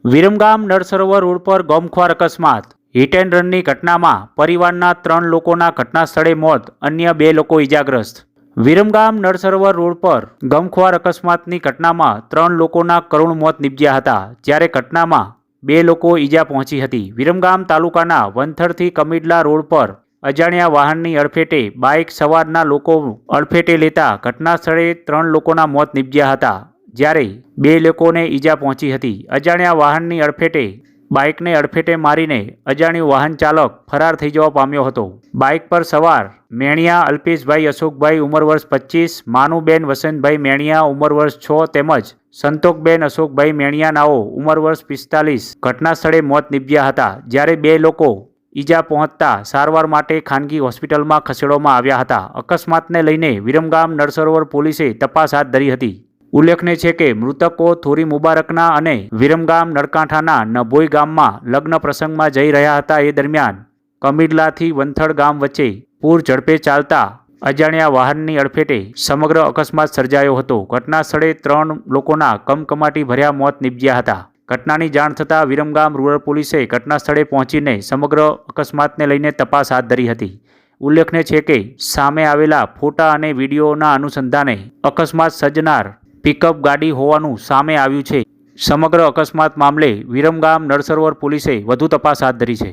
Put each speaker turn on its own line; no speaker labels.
Viramgam Nal Sarovar road પર ગમખ્વાર અકસ્માત. Hit and રનની ઘટનામાં પરિવારના 3 લોકોના ઘટના સ્થળે મોત, અન્ય 2 લોકો ઇજાગ્રસ્ત. વિરમગામ નળસરોવર રોડ પર ગમખ્વાર અકસ્માતની ઘટનામાં 3 લોકોના કરુણ મોત નીપજ્યા હતા, જ્યારે ઘટનામાં 2 લોકો ઇજા પહોંચી હતી. વિરમગામ તાલુકાના વંથડથી કમિડલા રોડ પર અજાણ્યા વાહનની અડફેટે બાઇક સવારના લોકો અડફેટે લેતા ઘટના સ્થળે 3 લોકોના મોત નીપજ્યા હતા, જ્યારે 2 લોકોને ઈજા પહોંચી હતી. અજાણ્યા વાહનની અડફેટે બાઇકને અડફેટે મારીને અજાણ્યો વાહન ચાલક ફરાર થઈ જવા પામ્યો હતો. બાઇક પર સવાર મેણિયા અલ્પેશભાઈ અશોકભાઈ ઉંમર વર્ષ 25, માનુબેન વસંતભાઈ મેણિયા ઉંમર વર્ષ 6 તેમજ સંતોકબેન અશોકભાઈ મેણિયા નાઓ ઉંમર વર્ષ 45 ઘટના સ્થળે મોત નીપજ્યા હતા, જ્યારે 2 લોકો ઈજા પહોંચતા સારવાર માટે ખાનગી હોસ્પિટલમાં ખસેડવામાં આવ્યા હતા. અકસ્માતને લઈને વિરમગામ નળસરોવર પોલીસે તપાસ હાથ ધરી હતી. ઉલ્લેખનીય છે કે મૃતકો થોરી મુબારકના અને વિરમગામ નળકાંઠાના નભોઈ ગામમાં લગ્ન પ્રસંગમાં જઈ રહ્યા હતા. એ દરમિયાન કમિડલાથી વંથડ ગામ વચ્ચે પૂર ઝડપે ચાલતા અજાણ્યા વાહનની અડફેટે સમગ્ર અકસ્માત સર્જાયો હતો. ઘટના સ્થળે 3 લોકોના કમકમાટી ભર્યા મોત નીપજ્યા હતા. ઘટનાની જાણ થતાં વિરમગામ રૂરલ પોલીસે ઘટના સ્થળે પહોંચીને સમગ્ર અકસ્માતને લઈને તપાસ હાથ ધરી હતી. ઉલ્લેખનીય છે કે સામે આવેલા ફોટા અને વિડીયોના અનુસંધાને અકસ્માત સર્જનાર પિકઅપ ગાડી હોવાનું સામે આવ્યું છે. સમગ્ર અકસ્માત મામલે વિરમગામ નળસરોવર પોલીસે વધુ તપાસ હાથ ધરી છે.